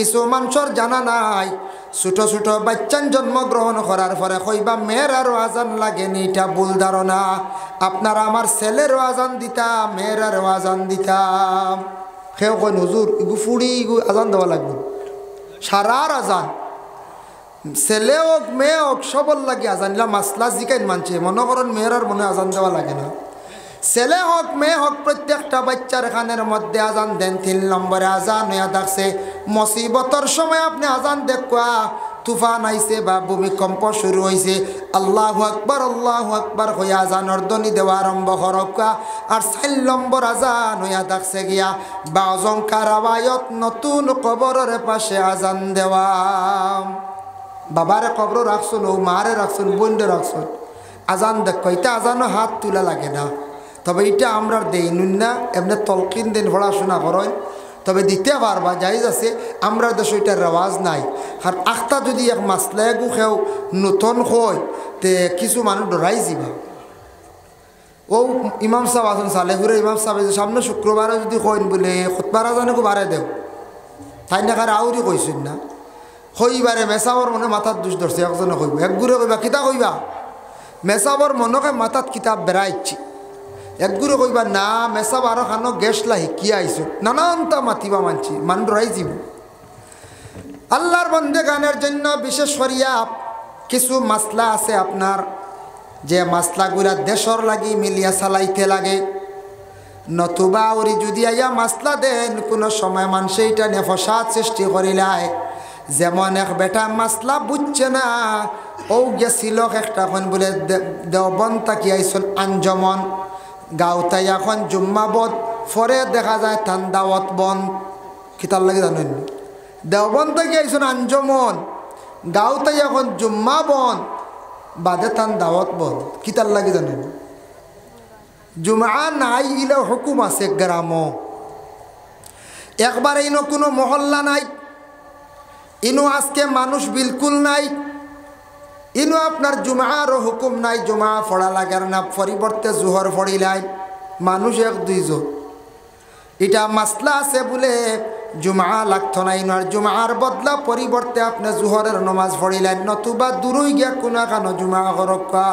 কিছু মানুষের জানা নাই ছোট ছোট বাচ্চান জন্মগ্রহণ করার পরে কইবা মেয়ের আরো আজান লাগেনি, এটা ভুল ধারণা। আপনারা আমার ছেলেরও আজান দিতাম, মেয়ের আরো আজান দিতাম। কেউ কই হুজুর ইগু ফুড়ি ইগু আজান দেওয়া লাগবে, সারার আজান ছেলে হোক মেয়ে হোক সবর লাগে আজান দিলাম। মাসলা জিকাইন মানছে, মনে করেন মেয়ের আর মনে আজান দেওয়া লাগে না। ছেলে হোক মেয়ে হোক প্রত্যেকটা বাচ্চার খানের মধ্যে আজান দেন। 3 নম্বরে আজান হইয়া থাকছে মুসিবতর সময় আপনি আজান দেখা, তুফান আইছে বা ভূমিকম্প শুরু হয়েছে, আল্লাহু আকবার হইয়া আজানের ধ্বনি দেওয়া আরম্ভ করকা। আর 4 নম্বর আজান হইয়া থাকছে গিয়া বাজংকার আওয়ায়ত নতুন কবরের পাশে আজান দেওয়া। বাবারে কবর রাখছুন, ও মারে রাখছুন, বোনরে রাখছুন, আজান দেখো। এটা আজানও হাত তুলা লাগে না, তবে এটা আমরা দেই নুন না। এমনি তলকিন দিন পড়াশোনা করেন তবে দিতে পারবা, জায়জ আছে। আমরা দেশে এটার রেওয়াজ নাই। আর আখতা যদি এক মাসলা গু খেও নতুন হয় তে কিছু মানুষ ডরাই যাবা। ও ইমাম সাহেব আছেন সালেহুরে ইমাম সাহেব সামনে শুক্রবারে যদি কইন বলে খুতবার আজানকে বাড়ে দেও, তাই না কার আউরি কইছেন না হইবারে মেসাবর মনে মাথার দুষ ধরছে। একজনে কইব, এক গুড়ে কইবা কিতা কইবা, মেসাবর মনকে মাথাত কিতাব বেড়াইছি। এক গুড়ে কইবা না মেসাব আরো খানো গেছলা শিকি আইছো, নানানটা মাতিবা মানছি, মান ডরাই যাব। আল্লাহর বন্দে গানের জন্য বিশেষ করিয়া কিছু মাসলা আছে আপনার, যে মাসলাগুলা দেশর লাগি মিলিয়া চালাইতে লাগে। নতুবা ওরি যদি আইয়া মাসলা দেন কোনো সময় মানুষ এটা নিয়ে ফসাদ সৃষ্টি করিলায়। যেমন এক বেটা মাসলা বুঝছে না, ও গেছিল একটা এখন বলে দেওবন্দ তাকি আইসল আঞ্জমন গাঁওতাই এখন জুম্মাবদ, পরে দেখা যায় থান দাওয়াত বন। কিতার লাগে জানেন, দেওবন্দ তাকি আইসল আঞ্জমন গাঁওতাই এখন জুম্মা বন, বাদে থান দাওয়াত বন। কিতার লাগে জানেন, জুমা নাই ইলে হুকুম আছে গ্রামও। একবার ইনো কোনো মহল্লা নাই, ইনো আজকে মানুষ বিলকুল নাই, ইনো আপনার জুমারও হুকুম নাই, জুমা পড়া লাগার না, পরিবর্তে জোহর পড়িলাই মানুষ 1-2 জন। এটা মাসলা আছে বলে জুমা লাগতো না, ইনো আর জুমার বদলা পরিবর্তে আপনি জোহরের নমাজ পড়িলেন। নতুবা দূরই গিয়া কোনা কানো জুমা করকা,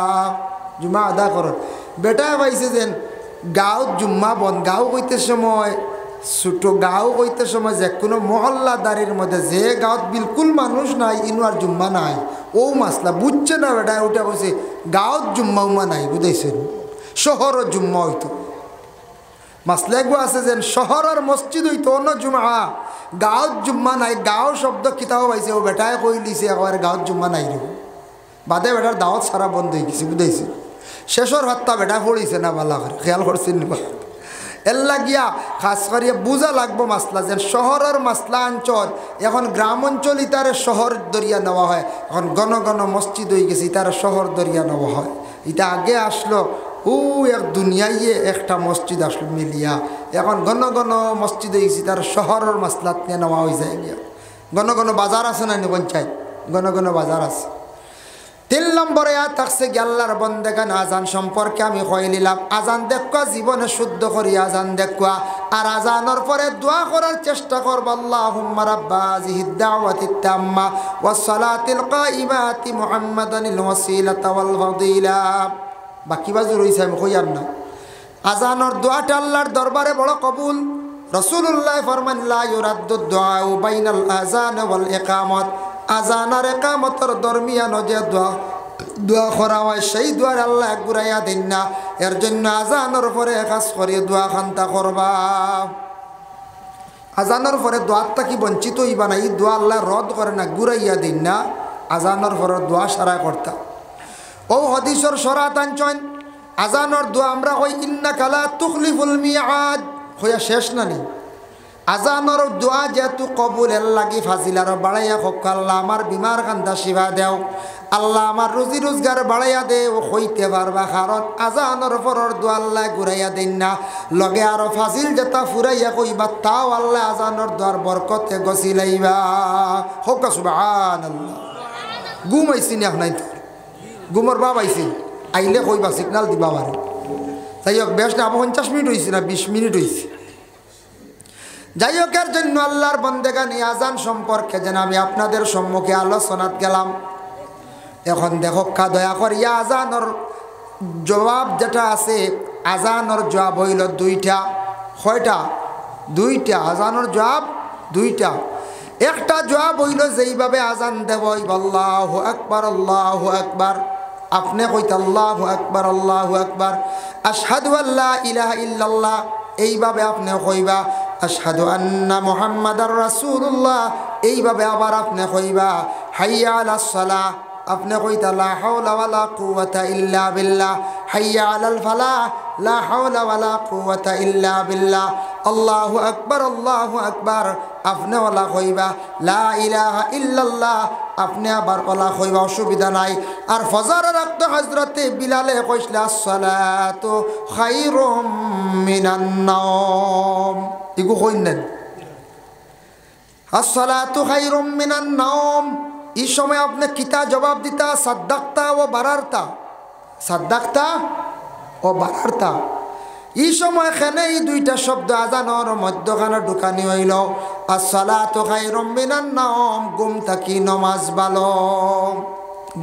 জুমা আদা কর। বেটা পাইছে যেন গাঁৱত জুম্মা বন, গাঁও কইতে সময় ছোটো গাঁও কইতে সময় যে কোনো মহল্লাদারির মধ্যে যে গাঁৱত বিলকুল মানুষ নাই, ইনো আর জুম্মা নাই। ও মাসলা বুঝছে না বেটা, ওটা কইছে গাঁৱত জুম্মা উম্মা নাই, বুঝাইছেন শহরের জুম্মা হইতো। মাসলা এগু আছে যেন শহরের মসজিদ হইতো অন্য জুমা, গাঁৱত জুম্মা নাই। গাঁও শব্দ কিতাও পাইছে, ও বেটায় কই লিছে একবার গাঁৱত জুম্মা নাই রে, বাদে বেটার দাওয়াত সারা বন্ধ হয়ে গেছে, বুঝাইছে। শেষর হত্যা বেটা পড়িছে না, ভালো করে খেয়াল করছেন না। এল্লা গিয়া খাস করিয়া বুঝা লাগবো মাসলা যেন শহরের মাসলা অঞ্চল, এখন গ্রাম অঞ্চল ইতারে শহর দরিয়া নেওয়া হয়। এখন ঘন ঘন মসজিদ হয়ে গেছে, ইতারে শহর দরিয়া নেওয়া হয়। এটা আগে আসলো ও এক দুনিয়াইয়ে একটা মসজিদ আসলো মিলিয়া, এখন ঘন ঘন মসজিদ হয়ে গেছে, তার শহরের মাসলাত নিয়ে নেওয়া হয়ে যায় গিয়া। ঘন ঘন বাজার আছে না পঞ্চায়েত, ঘন ঘন বাজার আছে। 3 নম্বরে থাকছে কি আল্লাহর বন্দেগান আজান সম্পর্কে আমি কই নিলাম। আজান দেখা জীবনে শুদ্ধ করি আজান দেখা, আর আজানের পরে দোয়া করার চেষ্টা করব। আল্লাহুম্মা রাব্বা হাযিহিদ দাওয়াতিত তাম্মা ওয়াস সালাতিল কাইমাতি মুহাম্মাদানিল ওয়াসিলাতা ওয়াল ফাদিলা। বাকি বাজু রইছে আমি কইয়ার না। আজানের দোয়াটা আল্লাহর দরবারে বড় কবুল। রাসূলুল্লাহ ফরমান লা ইউরাদ্দু দুআউ বাইনাল আযান ওয়াল ইকামাত। আজান আর একামতর দরমিয়ানো যে দোয়া করা হয়, সেই দোয়ার আল্লাহ ঘুরাইয়া দেন না। এর জন্য আজানোর পরে কাজ করে দোয়া খান্তা করবা। আজানোর পরে দোয়ারটা কি বঞ্চিত হইবা না, এই দোয়া আল্লাহ রদ করে না, ঘুরাইয়া দিন না। আজানোর পরে দোয়া সারা করতা। ও হাদিসের সরাত আনছেন আজানোর দোয়া আমরা কই ইন্নাকা লা তুখলিফুল মিআদ, হইয়া শেষ না নি। আজানোর দোয়া যেহেতু কবুলের লাগি ফাজিলার বাড়াইয়া হোক। আল্লাহ আমার বিমার কান্দা শিবা দেও, আল্লাহ আমার রুজি রোজগার বাড়াইয়া দে, ও হইতে পারবা। কারণ আজানোর পরের দোয়া আল্লাহ ঘুরাইয়া দেন না। লগে আরো ফাজিল যেটা ফুরাইয়া কইবা তাও আল্লাহ আজানোর দোয়ার বরকতে গছিলাইবা। হোক সুবহানাল্লাহ। ঘুম আইসি না নাই, ঘুমর বাপ আইসি, আইলে কইবা সিগনাল দিবা বারে। তাই হোক বেশ না 50 মিনিট হয়েছে না 20 মিনিট হয়েছে। যাই হোক, এর জন্য আল্লাহর বন্দেগানি আজান সম্পর্কে যেন আমি আপনাদের সম্মুখে আলোচনাত গেলাম। এখন দেখো দয়া করিয়া আজানোর জবাব যেটা আছে, আজানোর জবাব হইল দুইটা। কয়টা? দুইটা। আজানোর জবাব দুইটা। একটা জবাব হইল যেইভাবে আজান দেব, আল্লাহু আকবার আল্লাহু আকবার, আপনি কইতে আল্লাহু আকবার আল্লাহু আকবার, আশহাদু আল্লা ইলাহা ইল্লাল্লাহ এইভাবে আপনি কইবা, আশহাদু আন্না মুহাম্মাদার রাসূলুল্লাহ এইভাবে আবার আপনি কইবা, হাইয়া আলাস সালাহ আপনি কইতা লা হাওলা ওয়ালা কুওয়াতা ইল্লা বিল্লাহ, হাইয়া আলাল ফালাহ লা হাওলা ওয়ালা কুওয়াতা ইল্লা বিল্লাহ, আল্লাহু আকবার আপনি ওলা কইবা, লা ইলাহা ইল্লাল্লাহ আপনি আবার ওলা কইবা, অসুবিধা নাই। আর ফজরের ওয়াক্ত হযরতে বিলালে কইসলা আসসালাতু খায়রুম মিনান নাওম, ইগো কইনেন আসসালাতু খায়রুম মিনান নাওম। এই সময় আপনি কিতা জবাব দিতা? সাদ্দাক্তা ও বারারতা, সাদ্দাক্তা ও বারারতা। এই সময় এখানে এই দুইটা শব্দ আজানোর মধ্যখানে ঢুকানি হইল। আসসালাতু খায়রুম মিনান নাওম, ঘুম থাকি নমাজ ভালো,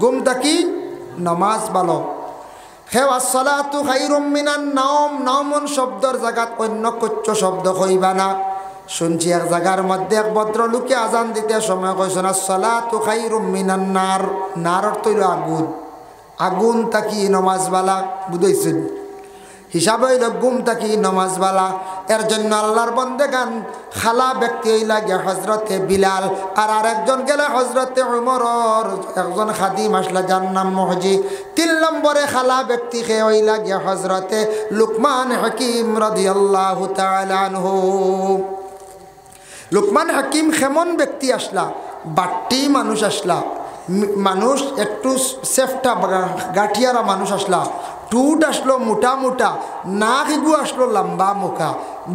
ঘুম থাকি নমাজ ভালো। হে আসসালাতু খায়রুম মিনান নাওম, নাওমন শব্দর জায়গাত অন্য কচ্চ শব্দ কইবা না। শুনছি এক জায়গার মধ্যে এক ভদ্রলোকে আজান দিতে সময় কইছেন আসসালাতু খায়রুম মিনান নার, নার অর্থ হইল আগুন, আগুন থাকি নমাজ বালা, বুঝাইছেন? হিসাবে হইল ঘুম থাকি নমাজ বালা। এর জন্য আল্লাহর বন্দেগান খালা ব্যক্তি হইলা গিয়া হজরতে বিলাল, আর আরেকজন গেলে হজরতে উমরর একজন খাদিম আসলা যার নাম মহজি। 3 নম্বরে খালা ব্যক্তি খেয়ে হইলা গিয়া হজরতে লুকমান হাকিম রাদিয়াল্লাহু তাআলা আনহু। লুকমান হাকিম কেমন ব্যক্তি আসলা? বাট্টি মানুষ আসলা, মানুষ একটু সেফটা গাঠিয়ারা মানুষ আসলা, টুট আসলো মোটা মোটা, নাক ইগু আসলো লম্বা মুখা,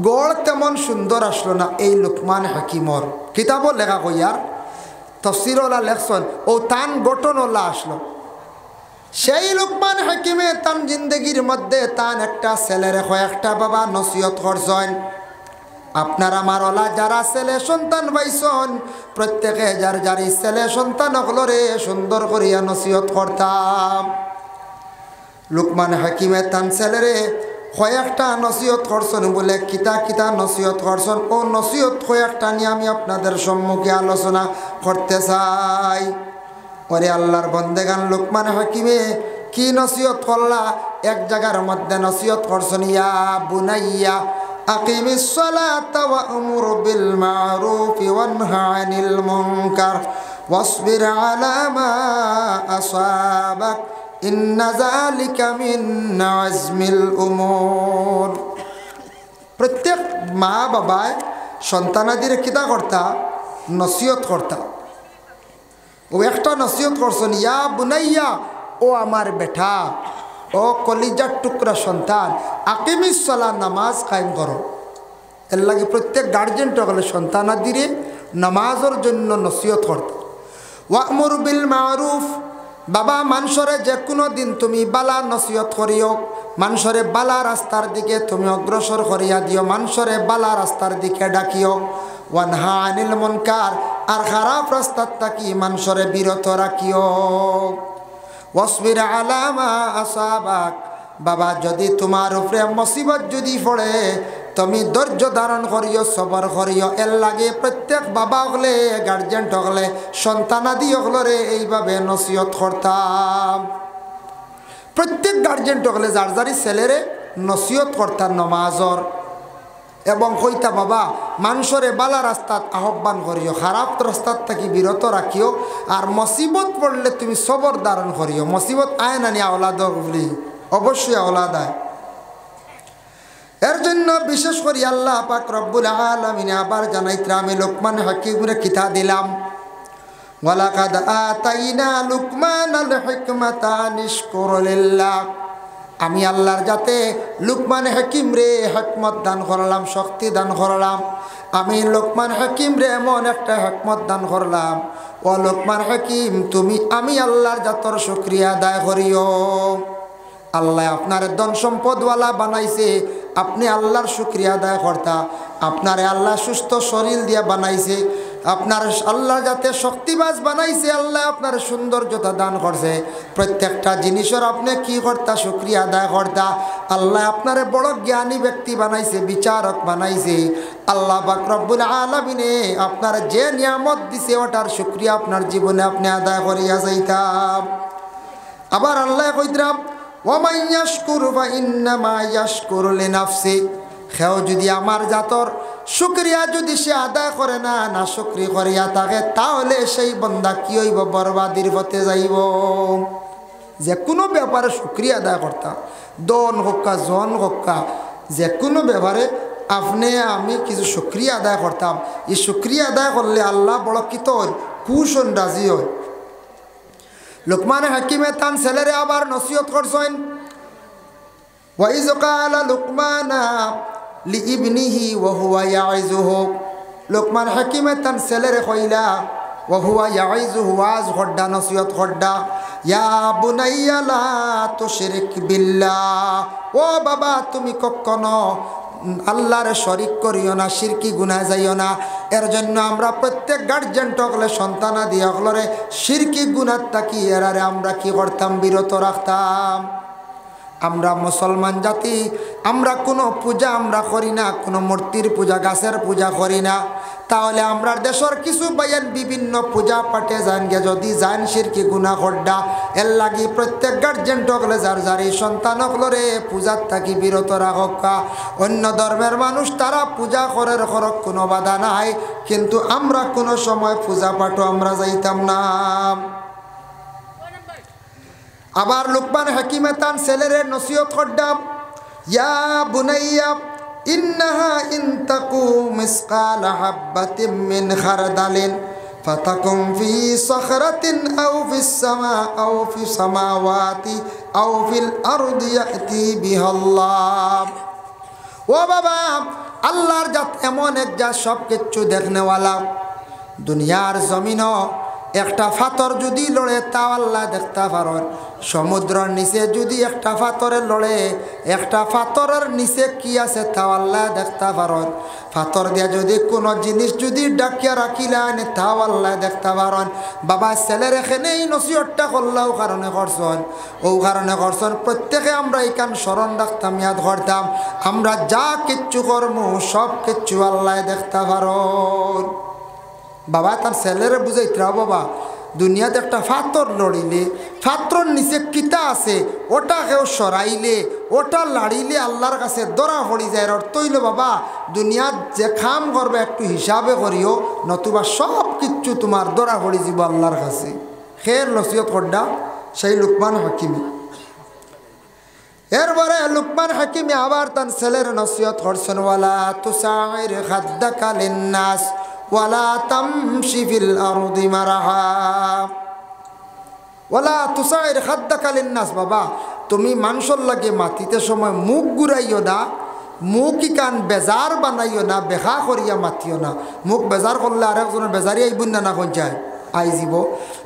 গড় তেমন সুন্দর আসলো না এই লুকমান হাকিমর। কিতাবও লেখা কইয়ার তফসিরওয়ালা লেখছেন ও তান গঠনওয়ালা আসলো। সেই লুকমান হাকিমে তান জিন্দগির মধ্যে তান একটা ছেলের কয়েকটা বাবা নসিহত করছেন। আপনার আমার ওলা যারা ছেলে সন্তান পাইছেন, প্রত্যেকে যার যার ছেলে সন্তান হলরে সুন্দর করিয়া নসিহত করতাম। লুকমান হাকিমে তান ছেলেরে কয়েকটা নসিহত করছেন। বলে কিতা কিতা নসিহত করছেন, ও নসিহত কয়েকটা নিয়ে আমি আপনাদের সম্মুখে আলোচনা করতে চাই। ওরে আল্লাহর বন্দেগান, লুকমান হাকিমে কি নসিহত করলা? এক জায়গার মধ্যে নসিহত করছেন, ইয়া বুনাইয়া আকিমিস সালাতা ওয়া'মুর বিল মা'রুফি ওয়ানহা আনিল মুনকার ওয়াসবির আলা মা আসাবাক ইন্না যালিকা মিন আজমিল উমুর। প্রত্যেক মা বাবায় সন্তানাদের কিতা করতা? নসিহত করতা। ও একটা নসিহত করছেন, ইয়া বুনাইয়া, ও আমার বেটা, ও কলিজার টুকরা সন্তান, আকিমিস সালাহ, নামাজ কায়েম করো। এর লাগে প্রত্যেক গার্জেন হলে সন্তানাদিরে নামাজের জন্য নসিহত করত। ওয়া'মুর বিল মা'রুফ, বাবা মানুষরে যে কোনো দিন তুমি বালা নসিহত করিও, মানুষরে বালা রাস্তার দিকে তুমি অগ্রসর করিয়া দিও, মানুষরে বালা রাস্তার দিকে ডাকিও। ওয়ানহা আনিল মুনকার, আর খারাপ রাস্তার থাকি মানুষরে বিরত রাখিও। ওয়াসবির আলা মা আসাবাক, বাবা যদি তোমার উপরে মুসিবত যদি পড়ে তুমি ধৈর্য ধারণ করিও, সবর করিও। এর লাগে প্রত্যেক বাবা হলে গার্জেন হলে সন্তানাদি হলরে এইভাবে নসিহত করতাম। প্রত্যেক গার্জেন হলে যার যারি ছেলেরে নসিহত করতাম নমাজর, এবং কইতা বাবা মানুষরে বালা রাস্তাত আহ্বান করিও, খারাপ রাস্তার থাকি বিরত রাখিও। আর মুসিবত পড়লে তুমি সবর ধারণ করিও। মুসিবত আয় না নিয়ে আওলাদ বলি, অবশ্যই আওলাদ আয়। এর জন্য বিশেষ করে আল্লাহ পাক রব্বুল আলামিন আবার জানাইতে আমি লুকমান হাকিমরে কিতা দিলাম, ওয়ালাকাদ আতাইনা লুকমানাল হিকমাতা আনিশকুর লিল্লাহ। আমি আল্লাহর যাতে লুকমান হাকিম রে হিকমত দান করলাম, শক্তি দান করলাম। আমি লুকমান হাকিম রে এমন একটা হিকমত দান করলাম, ও লুকমান হাকিম তুমি আমি আল্লাহর জাতর শুকরিয়া আদায় করিও। আল্লাহ আপনার ধন সম্পদওয়ালা বানাইছে, আপনি আল্লাহর শুকরিয়া আদায় করতা। আপনারে আল্লাহ সুস্থ শরীর দিয়া বানাইছে, আপনার আল্লাহ যাতে শক্তিবাজ বানাইছে, আল্লাহ আপনার সৌন্দর্যতা দান করছে। প্রত্যেকটা জিনিসের আপনি কি করতা? শুকরিয়া আদায় করতা। আল্লাহ আপনারে বড় জ্ঞানী ব্যক্তি বানাইছে, বিচারক বানাইছে। আল্লাহ পাক রব্বুল আলামিনে আপনার যে নিয়ামত দিছে ওটার শুকরিয়া আপনার জীবনে আপনি আদায় করিয়া যাইতাম। আবার আল্লাহ কইতাম ওয়ামান ইয়াশকুরু ফাইন্নামা ইয়াশকুরু লিনাফসি। সেও যদি আমার জাতর শুকরিয়া যদি সে আদায় করে না, না শুকরি করিয়া থাকে, তাহলে সেই বন্দা কি হইব? বরবাদির পথে যাইব। যে কোনো ব্যাপারে শুকরিয়া আদায় করতা, দন হক্কা জন হক্কা, যে কোনো ব্যাপারে আপনি আমি কিছু শুকরিয়া আদায় করতাম। এই শুকরিয়া আদায় করলে আল্লাহ বড় কিত হয়, খুশ হন, রাজি হয়। লুকমান হাকিমে তান ছেলেরে আবার নসিহত করছেন। ওয়াইজ ক্বালা লুকমানা লিইবনিহি ওয়া হুয়া ইয়াইজুহু। লুকমান হাকিমে তান ছেলেরে কইলা ওয়া হুয়া ইয়াইজুহু, ওয়াজ হড্ডা, নসিহত হড্ডা, ইয়া বুনাইয়া লা তুশরিক বিল্লাহ। ও বাবা, তুমি কখনো আল্লাহর শরিক করিও না, শিরকি গুনাহ যাইও না। এর জন্য আমরা প্রত্যেক গার্জেন টকলে সন্তানাদি অকলরে শিরকি গুনাহ থাকি এরারে আমরা কি করতাম? বিরত রাখতাম। আমরা মুসলমান জাতি, আমরা কোনো পূজা আমরা করি না, কোনো মূর্তির পূজা, গাছের পূজা করি না। তাহলে আমরা দেশের কিছু বাইন বিভিন্ন পূজা পাঠে যান গে, যদি যান শিরকি গুনাহ করডা। এর লাগি প্রত্যেক গার্জেন টকলে যার যার এই সন্তান অকলরে পূজার থাকি বিরত রাখা। অন্য ধর্মের মানুষ তারা পূজা করার করক, কোনো বাধা নাই, কিন্তু আমরা কোনো সময় পূজা পাঠও আমরা যাইতাম না। আবার লুকমান হাকিমে তান ছেলেরে নসিহত করদাম, ইয়া বুনাইয়া ইন্নাহা ইন তাকু মিসকালা হাব্বাতিন মিন খারদালিন ফাতাকুম ফি সাখরাতিন আও ফিস সামা আও ফিস সামাওয়াতি আও ফিল আরদি ইয়াতি বিহাল্লাহ। ও বাবা, আল্লাহর জাত এমন এক জাত সব কিছু দেখনেওয়ালা। দুনিয়ার জমিনও একটা ফাতর যদি লড়ে তাও আল্লাহ দেখতে পারেন। সমুদ্রের নিচে যদি একটা ফাতরে লড়ে, একটা ফাতরের নিচে কি আছে তাও আল্লাহ দেখতে পারেন। ফাতর দিয়া যদি কোনো জিনিস যদি ডাকিয়া রাখিলেন তাও আল্লাহ দেখতে পারেন। বাবা, ছেলের এখানে এই নসিহতটা করলেও কারণে করছেন, ও কারণে করছেন প্রত্যেকে আমরা এইখান স্মরণ রাখতাম, ইয়াদ করতাম, আমরা যা কিচ্ছু করবো সব কিচ্ছু আল্লাহ দেখতে পারেন। বাবা তার ছেলেরে বুঝাইতরা, বাবা দুনিয়াতে একটা ফাতর লড়িলে ফাতর নিচে কিতা আছে ওটা কেউ সরাইলে, ওটা লাড়িলে আল্লাহর কাছে ধরা পড়ি যায়। অর্থ হইল বাবা, দুনিয়াত যে খাম করবে একটু হিসাবে করিও, নতুবা সব কিচ্ছু তোমার ধরা পড়ি যাব আল্লাহর কাছে। খের নসিহত করডা সেই লুকমান হাকিমি। এরপরে লুকমান হাকিমি আবার তার ছেলের নসিহত করছেন, ওয়ালা তুসাইর খাদ্দাকা লিন্নাস ওয়ালা তামশি ফিল আরদি মারহা। ওয়ালা তুসাইর খাদ্দাকা লিন্নাস। বাবা, তুমি মানুষের লাগে মাতিতে সময় মুখ ঘুরাইও না, মুখ কান বেজার বানাইও না, বেখা করিয়া মাতিও না। মুখ বেজার করলে আরেকজনের বেজারি আইবুন না কোন যায় আইজিব।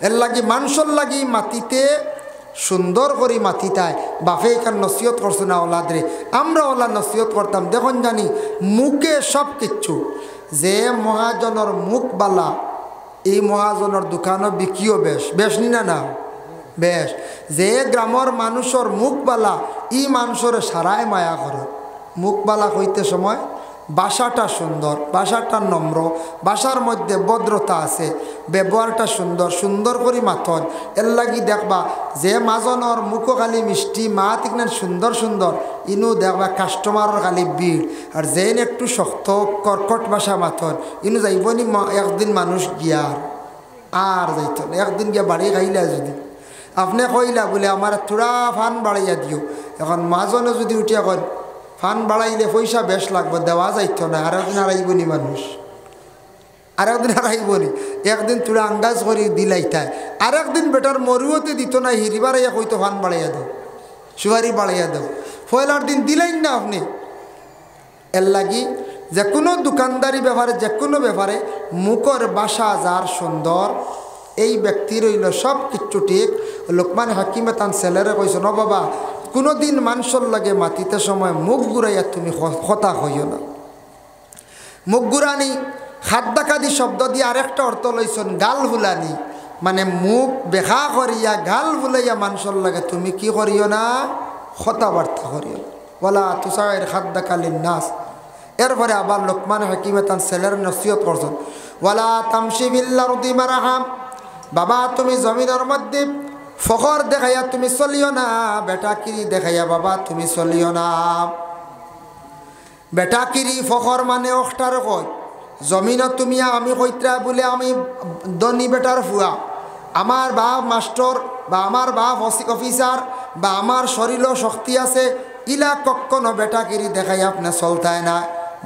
এর লাগি মানুষের লাগি মাতিতে সুন্দর করে মাতিতায়। বাপে এখান নসিহত করছে না ওলাদরে, আমরা ওলা নসিহত করতাম। দেখুন জানি মুখে সব কিচ্ছু। যে মহাজনের মুখ বালা, এই মহাজনের দোকানও বিকিও বেশ বেশ নি না না বেশ। যে গ্রামের মানুষের মুখ বালা, ই মানুষের সারায় মায়া করে। মুখ বালা হইতে সময় ভাষাটা সুন্দর, ভাষাটা নম্র, ভাষার মধ্যে ভদ্রতা আছে, ব্যবহারটা সুন্দর, সুন্দর করে মাথন। এর লাগি দেখবা যে মাজনের মুখও খালি মিষ্টি, মা তিকনান সুন্দর সুন্দর, ইনু দেখবা কাস্টমারের খালি ভিড়। আর যেন একটু শক্ত কর্কট ভাষা মাথন, ইনু যাইবনি একদিন মানুষ গিয়ার আর যাইত না। একদিন গিয়া বাড়ি খাইলা যদি আপনি কইলা বলে আমার থোড়া ফান বাড়াইয়া দিও, এখন মাজনে যদি উঠিয়া কন ফান বাড়াইলে পয়সা বেশ লাগবে, দেওয়া যাইত না। আর একদিন হারাইবনি মানুষ, আর একদিন হারাইবনি। একদিন তোরা আন্দাজ করি দিলাইতায়, আর একদিন বেটার মরুয়তে দিত না, হিরিবারাইয়া কইতো ফান বাড়াইয়া দাও, সুয়ারি বাড়াইয়া দাও। পয়লার দিন দিলেন না আপনি। এর লাগি যে কোনো দোকানদারি ব্যাপারে, যে কোনো ব্যাপারে মুখর বাসা যার সুন্দর, এই ব্যক্তির হইল সব কিচ্ছু ঠিক। লোকমান হাকিমে তান ছেলেরে কইছে, ন বাবা কোনো দিন মানুষের লাগে মাতিতে সময় মুখ ঘুরাইয়া তুমি কথা হইও না। মুখ ঘুরানি খাদ্দাকাদি শব্দ দিয়ে আরেকটা অর্থ লইছন গাল ভুলানি, মানে মুখ বেখা করিয়া গাল ভুলাইয়া মানুষের লাগে তুমি কি করিও না, কথাবার্তা করিও। ওয়ালা তুসাইর খাদ্দাকালিন নাস। এরপরে আবার লোকমান হাকিমে তার ছেলের নসিহত করছেন, ওয়ালা তামশি বিল আরদি মারহা, বাবা তুমি জমিনের মধ্যে ফখর দেখাইয়া তুমি চলিও না, বেটাকিরি দেখাইয়া বাবা তুমি চলিও না। বেটাকিরি ফখর মানে অষ্টার কয় জমিনত তুমি আমি কইত্রা বলে আমি ধনী বেটার ফুয়া, আমার বাপ মাস্টার বা আমার বাপ অফিসার বা আমার শরীরও শক্তি আছে, ইলা কখনো বেটাকিরি দেখাই আপনি চলতায় না।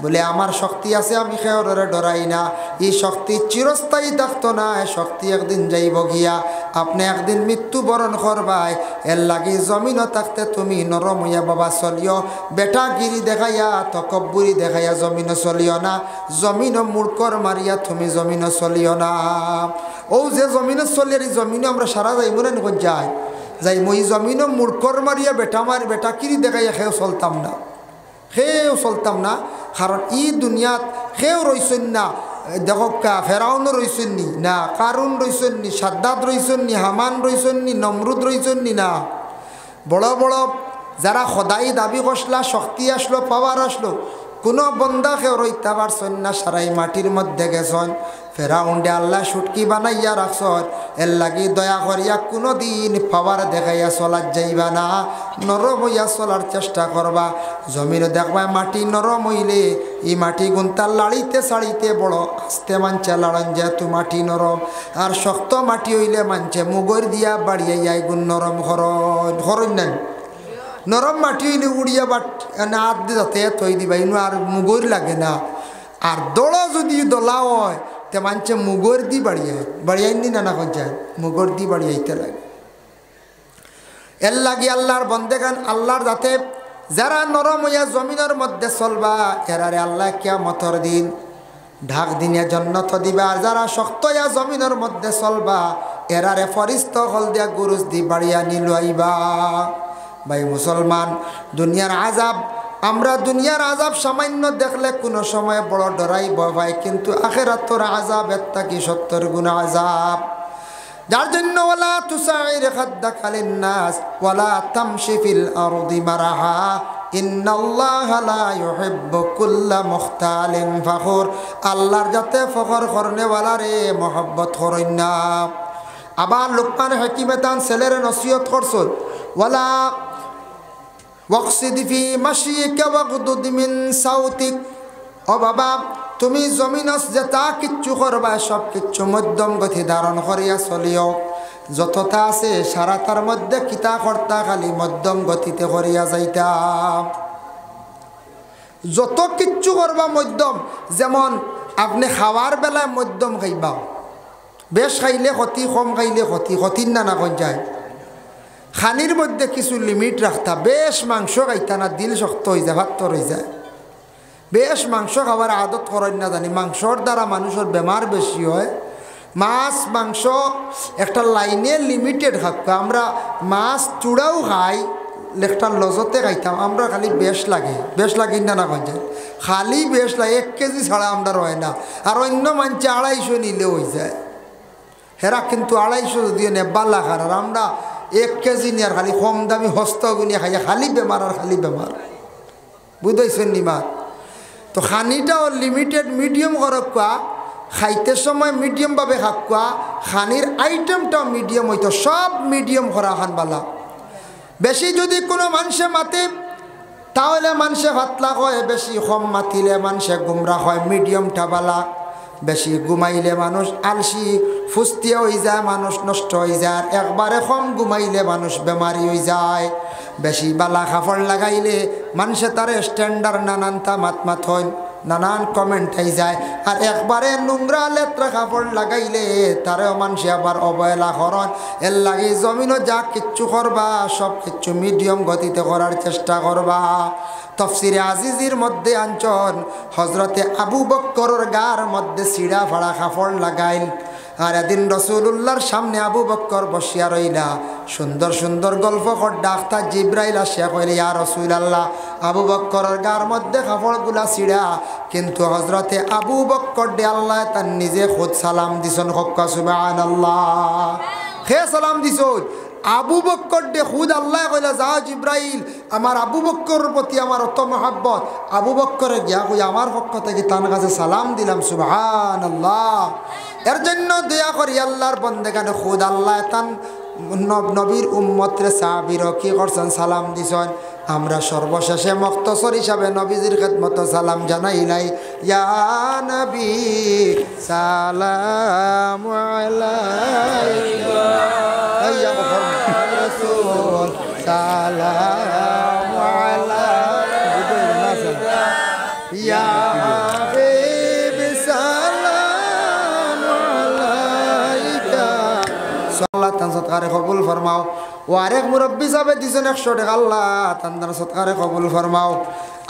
বলে আমার শক্তি আছে আমি খেয়রে ডরাই না, এই শক্তি চিরস্থায়ী থাকতো না, শক্তি একদিন যাইব গিয়া, আপনি একদিন মৃত্যুবরণ করবাই। এর লাগি জমিনও থাকতে তুমি নরম হইয়া বাবা চলিও, বেটাগিরি দেখাইয়া তকব্বুরি দেখাইয়া জমিনও চলিও না, জমিনও মূর্খর মারিয়া তুমি জমিনও চলিও না। ও যে জমিনও চলি আর এই জমিনও আমরা সারা যাই মনে নিখন যাই মই জমিনও মূর্খর মারিয়া বেটাকিরি দেখাইয়া খেয়েও চলতাম না, সেও চলতাম না। কারণ ই দুনিয়াত সেও রইছেন না, দেখকা ফেরাউনও রইছেন নি না, কারুন রইছেন নি, সাদ্দাত রইছেন নি, হামান রইছেন নি, নমরুদ রইছেন নি না। বড় বড় যারা সদাই দাবি করসলা, শক্তি আসলো, পাওয়ার আসলো, কোনো বন্দা কেউ রইতে পারছেন না, সারাই মাটির মধ্যে গেছেন। ফেরাউন্ডে আল্লাহ সুটকি বানাইয়া রাখছন, এর লাগি দয়া করিয়া কোনো দিন পাওয়ার দেখাইয়া চলার যাইবা না, নরম হইয়া চলার চেষ্টা করবা। জমিনে দেখবা মাটি নরম হইলে এই মাটি গুন্তার লাড়িতে ছাড়িতে বড় আস্তে মানছে লাড়ন, যেহেতু মাটি নরম। আর শক্ত মাটি হইলে মানছে মুগর দিয়া বাড়িয়ে যায় গুণ নরম হরণ নেন। নরম মাটি হইলে উড়িয়া বাট হাত দিয়ে যাতে থই দিবা, ইনু আর মুগর লাগে না। আর দড় যদি দলা হয় তে মানছে মুগর দি বাড়িয়াই নি নানা পঞ্চায়েত মুগর দি বাড়িয়াইতে লাগে। এর লাগি আল্লাহর বন্দেগান আল্লাহর যাতে যারা নরম হইয়া জমিনের মধ্যে চলবা, এরারে আল্লাহ কিয়ামতের দিন ঢাক দিনে জন্নত দিবা। আর যারা শক্ত হইয়া জমিনের মধ্যে চলবা, এরারে ফরিস্ত হল দিয়া গুরুজ দি বাড়িয়া নিলুয়াইবা। ভাই মুসলমান, দুনিয়ার আজাব, আমরা দুনিয়ার আজাব সামান্য দেখলে কোনো সময় বড় ডরাই ভাই, কিন্তু আখিরাতের আজাব এর থেকে 70 গুণ আজাব। যার জন্য ওয়ালা তুসাইর খাদ্দাকা লিন-নাস ওয়ালা তামশি ফিল আরদি মারহা ইন্নাল্লাহা লা ইউহিব্বু কুল্লা মুখতালিন ফখুর। আল্লাহর যাতে ফখর করনে ওয়ালা রে মহব্বত করেন না। আবার লোকমান হাকিমে তান ছেলের নসিহত করছেন, ওয়ালা ওয়াকসিদ ফি মাশিকা ওয়াগদুদ মিন সাউতিক। ও বাবা, তুমি জমিনস যেটা কিচ্ছু করবা সব কিচ্ছু মধ্যম গতি ধারণ করিয়া চলিও। যতটা আছে সারা তার মধ্যে কিতা কর্তা খালি মধ্যম গতিতে করিয়া যাইতা। যত কিচ্ছু করবা মধ্যম, যেমন আপনি খাওয়ার বেলায় মধ্যম খাইবা, বেশ খাইলে ক্ষতি, কম খাইলে ক্ষতি, ক্ষতির না কোন যায়। খানির মধ্যে কিছু লিমিট রাখতা, বেশ মাংস খাইতা না, দিল শক্ত হয়ে যায়, ভাত্তর হয়ে যায়। বেশ মাংস খাবার আদত করেন না জানি, মাংসর দ্বারা মানুষের বেমার বেশি হয়। মাছ মাংস একটা লাইনে লিমিটেড খাক্কা। আমরা মাছ চূড়াও খাই, একটা লজতে খাইতাম, আমরা খালি বেশ লাগে না কোন যায়, খালি বেশ লাগে। 1 কেজি ছাড়া আমরা রয় না। আর অন্য মানছে 250 নিলে হয়ে যায়, হেরা কিন্তু 250 যদিও নেবাল্লা খার। আর আমরা 1 কেজি নিয়ে আর খালি কম দামি হস্তগুনিয়ে খাইয়া খালি বেমার আর খালি বেমার, বুঝতেছেন নিমা? তো খানিটাও লিমিটেড মিডিয়াম করকা, খাইতে সময় মিডিয়ামভাবে খাক্কা, খানির আইটেমটাও মিডিয়াম হইতো, সব মিডিয়াম করা খানবালা। বেশি যদি কোনো মানুষে মাতে তাহলে মানুষে ভাতলা হয়, বেশি কম মাতিলে মানুষে গুমরা হয়, মিডিয়ামটা বালা। বেশি ঘুমাইলে মানুষ আলসি ফুস্তিয়া হয়ে যায়, মানুষ নষ্ট হয়ে যায়। আর একবারে কম ঘুমাইলে মানুষ বেমারি হয়ে যায়। বেশি বালা কাপড় লাগাইলে মানুষে তার স্ট্যান্ডার্ড নানান মাত হয়, নানান কমেন্ট হয়ে যায়। আর একবারে নোংরা লেত্রা কাপড় লাগাইলে তারেও মানুষে আবার অবহেলা করেন। এর লাগে জমিনও যা কিচ্ছু করবা সব কিচ্ছু মিডিয়াম গতিতে করার চেষ্টা করবা। তফসিরে আজিজির মধ্যে আনছন হজরতে আবু বক্করের গার মধ্যে সিঁড়া ফাড়া কাপড় লাগাইল। আর এদিন রসুল্লাহর সামনে আবু বক্কর বসিয়া রইলা সুন্দর সুন্দর গল্প কর ডাক্তার জিব্রাইল আসিয়া কইলে ইয়া রাসূলুল্লাহ আবু বক্করের গার মধ্যে কাপড়গুলা ছিঁড়া কিন্তু হজরতে আবু বক্কর দে আল্লাহ তার নিজে খুদ সালাম দিছন হক্কা সুবহানাল্লাহ হে সালাম দিছন আবু বক্কর দে খুদ আল্লাহ কইলা যাও জিব্রাইল আমার আবু বক্করের প্রতি আমার অত মহব্বত আবু বক্করে গিয়া কই আমার পক্ষ থেকে তার কাছে সালাম দিলাম সুবহানাল্লাহ এর জন্য দয়া করি আল্লাহর বন্দেগানে খুদ আল্লাহ তান নবীর উম্মতরে সাহাবীর কি করছেন সালাম দিছেন আমরা সর্বশেষে মুখতসর হিসাবে নবীজির খেদমত সালাম জানাই নাই ইয়া নবী সালামু আলাইকা ইয়া রাসূল সালামু আলাইকা ইয়া হাবিব সালামু আলাইকা আল্লাহ তান সৎকারে কবুল ফরমাও ও আরেক মুরব্বী সাহেব দিছেন 100 টাকা আল্লাহ তান্দার সৎকারে কবুল ফরমাও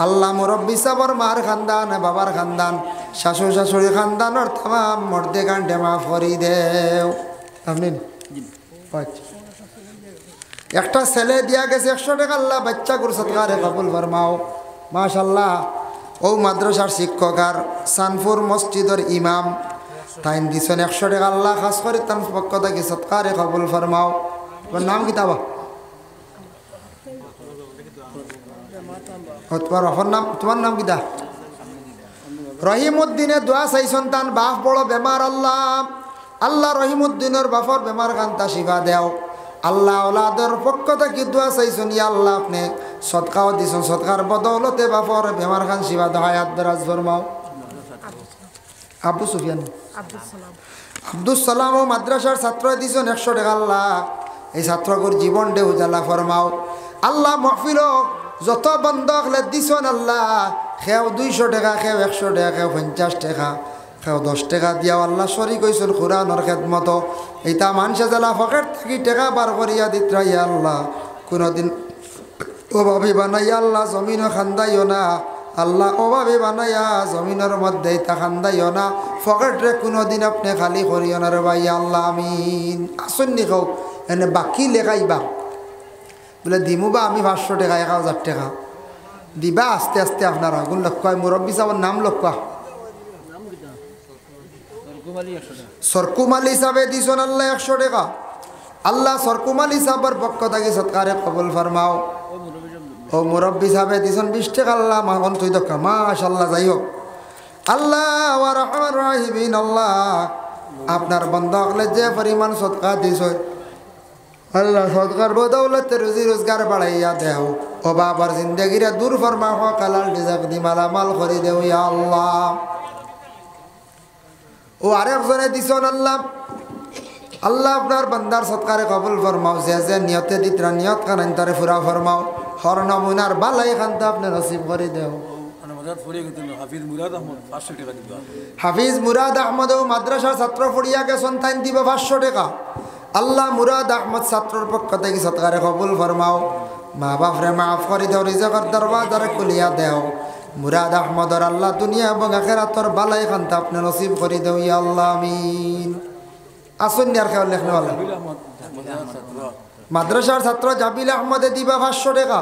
আল্লাহ মুরব্বী সাহেবর মার খানদান বাবার খানদান শাশুড় শাশুড়ি খানদানর तमाम মর্দে গান্ডে মাফ করি দেও আমিন একটা ছেলে দিয়া গেছে 100 টাকা আল্লাহ বাচ্চা করে সৎকারে কবুল ফরমাও মাশাআল্লাহ ও মাদ্রাসার শিক্ষক আর সানপুর মসজিদের ইমাম তাইন দিছেন 100 টাকা আল্লাহ খাস করে তার পক্ষ থেকে সৎকারে কবুল ফরমাও তোমার নাম কি তাবা তোমার নাম কি দা রহিমউদ্দিনের দোয়া চাই সন্তান বাপ বড় বেমার আল্লাহ আল্লাহ রহিমউদ্দিনের বাপর বেমার কান্তা শিফা দেও আল্লাহ ওলাদের পক্ষ থেকে দোয়া চাইছেন ইয়া আল্লাহ আপনি সদকাও দিছেন সদকার বদৌলতে বাপর বেমার খান শিফা দেও হায়াত দরাজ ফরমাও আবু সুফিয়ান আব্দুল সালাম ও মাদ্রাসার ছাত্র দিছেন 100 টাকা আল্লাহ এই ছাত্রগুর জীবন দে উজালা ফরমাও আল্লাহ মাহফিল যত বন্ধক লে দিছেন আল্লাহ খেও 200 টাকা খেও 100 টাকা খেও 50 টাকা খেও 10 টাকা দিয়াও আল্লাহ শরীক হইছেন কুরআনের খেদমত এইটা মানুষে জ্বালা পকেট থেকে টাকা বার করিয়া দিত ইয়া আল্লাহ কোনদিন অভাবী বানাইয়া আল্লাহ জমিনও খান্দাইও না আল্লাহ অভাবে বানাইয়া জমিনের মধ্যে তা খান্দাইও না ফকেটরে কোনোদিন আপনি খালি করিও না রে ভাই আল্লাহ আমিন আসন্নি খাও এনে বাকি লেখাইবা বলে দিমু বা আমি 500 টাকা 1000 টাকা দিবা আস্তে আস্তে আপনারা গুণ লক্ষ্য মুরব্বী সাহেবের নাম লক্ষ্য সরকুমাল হিসাবে দিছেন আল্লাহ 100 টাকা আল্লাহ সরকুমাল হিসাবের পক্ষ থেকে সৎকারে কবুল ফরমাও ও মুরব্বী সাহেব দিছেন 20 টাকা আল্লাহ মাহন তুই দক্কা মাশাআল্লাহ যাই হোক আল্লাহ ওয়া রাহমান রাহিমিন আল্লাহ আপনার বান্দা হলে যে পরিমাণ সদকা দিছো আল্লাহ সদকার বদৌলতে রুজি রোজগার বাড়াইয়া দেও ও বাবার জিন্দেগিরে দূর ফরমা হওয়া কালাল রিজক দি মালামাল করে দেও ইয়া আল্লাহ ও আরেকজনে দিছেন আল্লাহ আল্লাহ আপনার বান্দার সৎকারে কবুল ফরমাও যে নিয়তে দিতরা নিয়ত কানান তারে ফুরা ফরমাও হর নমুনার বালাই খানতে আপনি নসিব করে দেও হাফিজ মুরাদ আহমদ ও মাদ্রাসার ছাত্র পড়িয়া গেছেন তাই দিব 500 টাকা আল্লাহ মুরাদ আহমদ ছাত্রর পক্ষ থেকে সৎকারে কবুল ফরমাও মা বাপরে মাফ করে দেও রিজকের দরওয়াজা খুলিয়া দেও মুরাদ আহমদর আল্লাহ দুনিয়া এবং আখিরাতের বালাই খানতে আপনি নসিব করে দেও ইয়া আল্লাহ আমিন আসুন আর কেউ লেখনেওয়ালা মাদ্রাসার ছাত্র জাবিল আহমদে দিবা 500 টাকা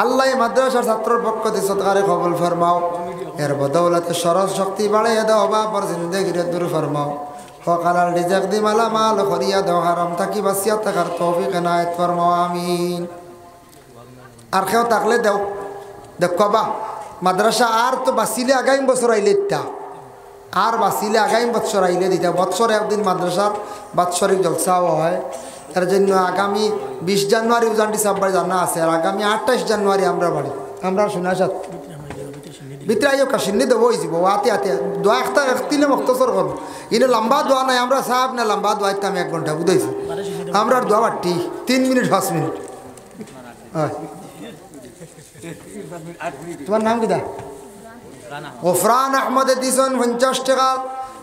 আল্লাহ মাদ্রাসার ছাত্রর পক্ষ থেকে সৎকারে কবুল ফরমাও এর বদৌলতে সরস শক্তি বাড়াইয়া দাও বাবার জিন্দেগিরে দূর ফরমাও হকালাল রিজক দি মালামাল করিয়া দাও হারাম থাকি বাঁচিয়া থাকার তৌফিক এনায়েত ফরমাও আমিন আর কেউ থাকলে দেও দেখবা মাদ্রাসা আর তো বাঁচিলে আগামী বছর আইলে ইত্যা আর বাঁচিলে আগামী বছর আইলে দিতে বছর একদিন মাদ্রাসার বাৎসরিক জলসাও হয় এর জন্য আগামী 20 জানুয়ারি উজানটি সাহেব বাড়ি জানা আছে আর আগামী 28 জানুয়ারি আমরা বাড়ি আমরা শোনাসাত ভিতরে আইও কাশিনি দেবো হয়ে যাব আতে আতে দোয়া একটা একদিনে মুক্তসর করবো ইনে লম্বা দোয়া নাই আমরা সাহেব না লম্বা দোয়া ইতাম 1 ঘন্টা বুঝাইছি আমরা দোয়া বাটি 3 মিনিট 5 মিনিট তোমার নাম কি দা ওফরান আহমদে দিছেন 50 টাকা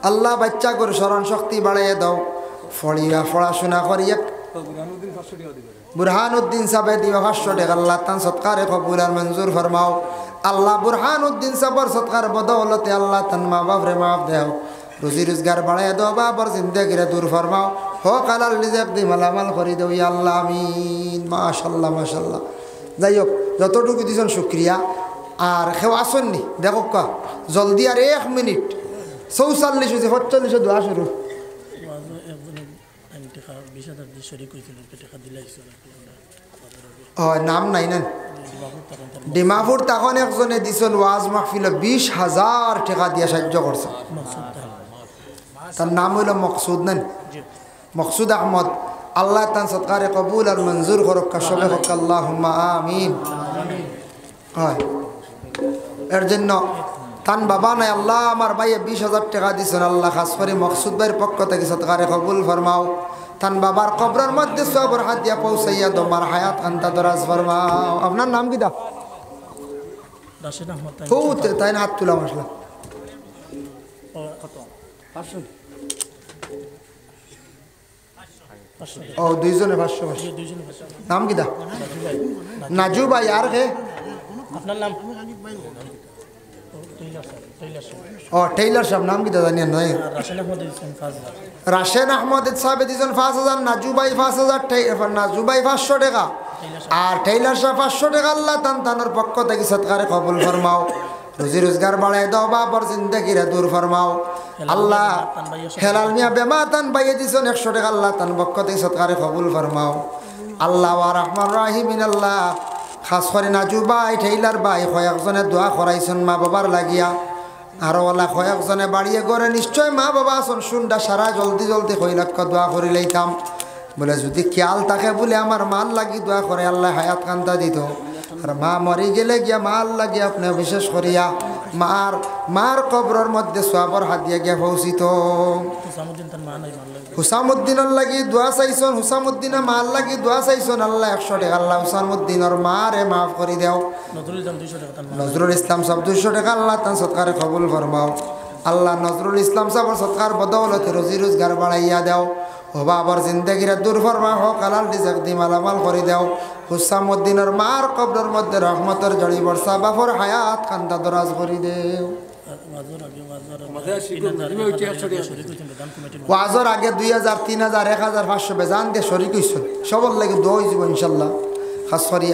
আল্লাহ বাচ্চা করে স্মরণ শক্তি বাড়াইয়া দাও ফড়িয়া পড়াশোনা করিয়া বুরহানুদ্দিন সাহেব দিবা 500 টাকা আল্লাহ তান সৎকারে কবুল আর মঞ্জুর ফরমাও আল্লাহ বুরহানুদ্দিন সাহেবের সৎকার বদৌলতে আল্লাহ তান মা বাপরে মাফ দেও রুজি রোজগার বাড়াইয়া দাও বাবার জিন্দেগিরে দূর ফরমাও হক হালাল রিজিক দি মালামাল করে দাও ইয়া আল্লাহ আমিন মাশাআল্লাহ মাশাআল্লাহ যাই হোক যতটুকু দিছেন শুকরিয়া আর কেউ আসেননি দেখো কা জলদি আর 1 মিনিট 44 হয়েছে 45 দোয়া শুরু নাম নাই না ডিমাপুর তখন একজনে দিছেন ওয়াজ মাহফিল 20,000 টাকা দিয়ে সাহায্য করছে তার নাম হইল মকসুদ নেন মকসুদ আহমদ আল্লাহ তান সৎকারে কবুল আর মঞ্জুর করক সবে হক আল্লাহুম্মা আমিন হয় এর জন্য তান বাবা নাই আল্লাহ আমার ভাইয়ে 20,000 টাকা দিছেন আল্লাহ খাস করে মকসুদ ভাইয়ের পক্ষ থেকে সৎকারে কবুল ফরমাও তান বাবার কবরের মধ্যে সবর হাত দিয়া পৌঁছাইয়া তোমার হায়াত আন্তা দরাজ ফরমাও আপনার নাম কি দা রাশেদ আহমদ তাই না হাত তুলা মশলা ও দুইজনে 500 নাম কি দা নাজু ভাই আর কে আপনার নাম ও টেইলার সাহেব নাম কি দা জানেন না রাশেদ আহমদ সাহেব দিয়েছেন 5,000 নাজু ভাই 5,000 নাজু ভাই 500 টাকা আর টেইলার সাহেব 500 টাকা আল্লাহ তান তানোর পক্ষ থেকে সৎকারে কবুল ফরমাও রুজি রোজগার বাড়ায় দাও বাবার জিন্দেগিরে দূর ফরমাও আল্লাহ হেলাল মিয়া বেমা তান বাইয়ে দিছেন 100 টাকা আল্লাহ তান পক্ষ থেকে সৎকারে কবুল ফরমাও আল্লাহ ওয়া রহমান রাহিমিন আল্লাহ খাস করে নাজু ভাই টেইলার ভাই কয়েকজনে দোয়া করাইছেন মা বাবার লাগিয়া আর ওলা কয়েকজনে বাড়িয়ে করে নিশ্চয় মা বাবা আসুন শুনটা সারা জলদি জলদি কই লক্ষ দোয়া করে লইতাম বলে যদি খেয়াল থাকে বলে আমার মাল লাগি দোয়া করে আল্লাহ হায়াত কান্তা দিত আর মা মরি গেলে গিয়া মাল লাগি আপনি বিশেষ করিয়া মার কবরের মধ্যে সোয়াবর হাত দিয়া গিয়া পৌঁছিত হুসামুদ্দিনের লাগি দোয়া চাইছন হুসামুদ্দিনের মাল লাগি দোয়া চাইছন আল্লাহ 100 টাকা আল্লাহ হুসামুদ্দিনের মারে মাফ করে দেও নজরুল ইসলাম সব 200 টাকা আল্লাহ তান সৎকারে কবুল ফরমাও আল্লাহ নজরুল ইসলাম সাহেবের সৎকার বদৌলতে রুজি রোজগার বাড়াইয়া দেও ও বাবার জিন্দেগিরে দূর ফরমা হোক হালাল রিজিক দি মালামাল করে দেও হুসামুদ্দিনের মার কবরের মধ্যে রহমতের জড়ি বর্ষা বাফর হায়াত কান্দা দরাজ করে দেও ওয়াজর আগে 2,000 3,000 1,500 বেজান দিয়ে শরিক হইছেন সবর লাগে দোয়া হইব ইনশাআল্লাহ খাস করি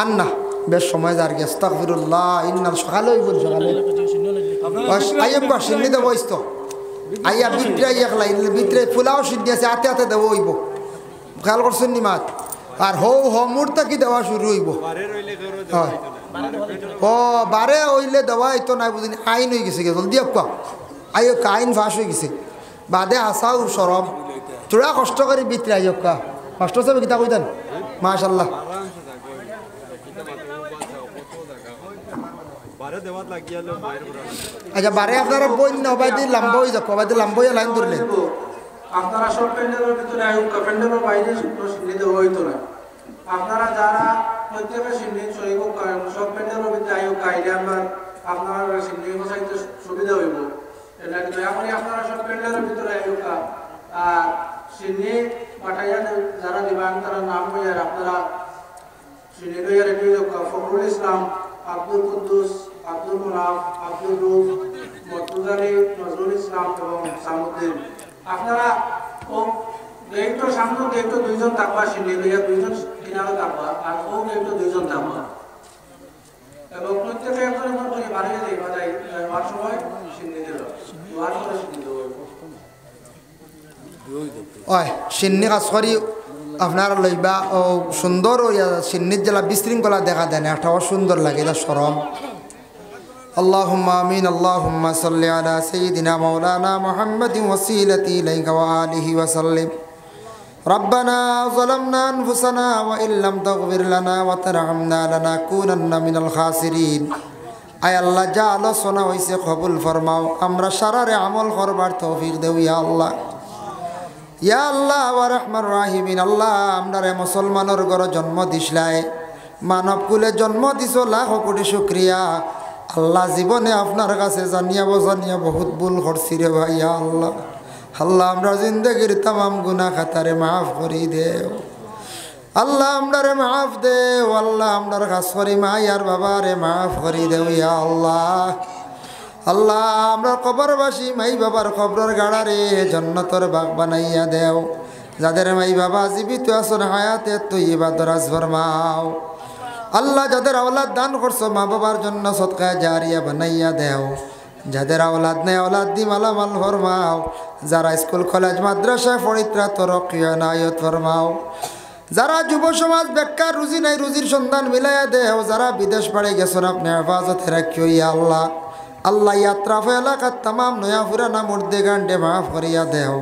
আন্না বেশ সময় যার গে আস্তাগফিরুল্লাহ ইন্নাল সকালে হইব সকালে আইব বা সিন্নি দেব ইস্তো আইয়া বিত্রে একলা বিত্রে ফুলাও সিদ্ধি আছে হাতে হাতে দেব হইব খেয়াল করছেন নি মাত আর হো মুহূর্তে কি দেওয়া শুরু হইব হয় ও বারে হইলে দেওয়া হইতো না বুঝিনি আইন হয়ে গেছে জলদি আপকা আইও আইন ফাঁস হয়ে গেছে বাদে আসাও সরব তোরা কষ্ট করে বিত্রে আইকা কষ্ট চাবে কিতা কইতেন মাশাল্লাহ আচ্ছা বারে আপনারা বই না হবাই দিয়ে লম্বা হয়ে যাক হবাই দিয়ে লম্বা হয়ে লাইন ধরলেন আপনারা সব প্যান্ডেলের ভিতরে আয়ুকা প্যান্ডেলের বাইরে সিদ্ধি দেওয়া হইতো না আপনারা যারা প্রত্যেকের সিদ্ধি সহিব সব প্যান্ডেলের ভিতরে আয়ুকা আইলে আপনারা সিদ্ধি বসাইতে সুবিধা হইব এটা দয়া করে আপনারা সব প্যান্ডেলের ভিতরে আয়ুকা আর সিদ্ধি পাঠাইয়া যারা দিবান তারা নাম হইয়ার আপনারা সিদ্ধি হইয়া রেডি হোক ফখরুল ইসলাম আব্দুল কুদ্দুস আব্দুল মুনাফ আব্দুল রুফ মর্তুজ আলী নজরুল ইসলাম এবং সামুদ্দিন আপনারা ও গেটর সামনে গেটর দুইজন থাকবা সিঁড়ি লইয়া দুইজন কিনারে থাকবা আর ও গেটর দুইজন থাকবা এবং প্রত্যেকে একজন একজন করে বাড়িয়ে যাইবা যাই যাওয়ার সময় সিঁড়ি দিল যাওয়ার সময় সিঁড়ি দেব ওই সিন্নি কাজ করি আপনার লইবা ও সুন্দর সিন্নির জেলা বিশৃঙ্খলা দেখা দেয় না এটাও সুন্দর লাগে এটা সরম اللهم آمين اللهم صل على سيدنا مولانا محمد وسيلتي إليك وآله وسلم ربنا ظلمنا أنفسنا وإن لم تغفر لنا وترحمنا لنكونن من الخاسرين আয় আল্লাহ যা আলোচনা হয়েছে কবুল ফরমাও আমরা সারারে আমল করবার তৌফিক দেও ইয়া আল্লাহ ইয়া আল্লাহ ওয়া রহমান রাহিমিন আল্লাহ আমরারে মুসলমানের ঘরে জন্ম দিছলাই মানব কুলে জন্ম দিছ লাখ কোটি শুকরিয়া আল্লাহ জীবনে আপনার কাছে জানিয়া বহুত ভুল করছি রে ভাই আল্লাহ আল্লাহ আমরা জিন্দগির তাম গুনাহ খাতারে মাফ করি দেও আল্লাহ আমরারে মাফ দেও আল্লাহ আমরার কাছ করি মা আর বাবা রে মাফ করি দেও ইয়া আল্লাহ আল্লাহ আমরা কবরবাসী মাই বাবার কবরের গাড়ারে জান্নাতের বাগ বানাইয়া দেও। যাদের মাই বাবা জীবিত আছেন হায়াতে তৈয়বা দরাজ ফরমাও। আল্লাহ যাদের আওলাদ দান করছো মা বাবার জন্য সদকা জারিয়া বানাইয়া দেও। যাদের আওলাদ নেই আওলাদ দি মালামাল ফরমাও। যারা স্কুল কলেজ মাদ্রাসায় পড়িত্রা তরকিয়া নায়ত ফরমাও। যারা যুব সমাজ বেকার রুজি নাই রুজির সন্ধান মিলাইয়া দেও। যারা বিদেশ পাড়ে গেছেন আপনি হেফাজতে রাখিও ইয়া আল্লাহ। আল্লাহ ইয়াত্রাফ এলাকার তামাম নয়া পুরানা মুর্দে গান্ডে মাফ করিয়া দেও।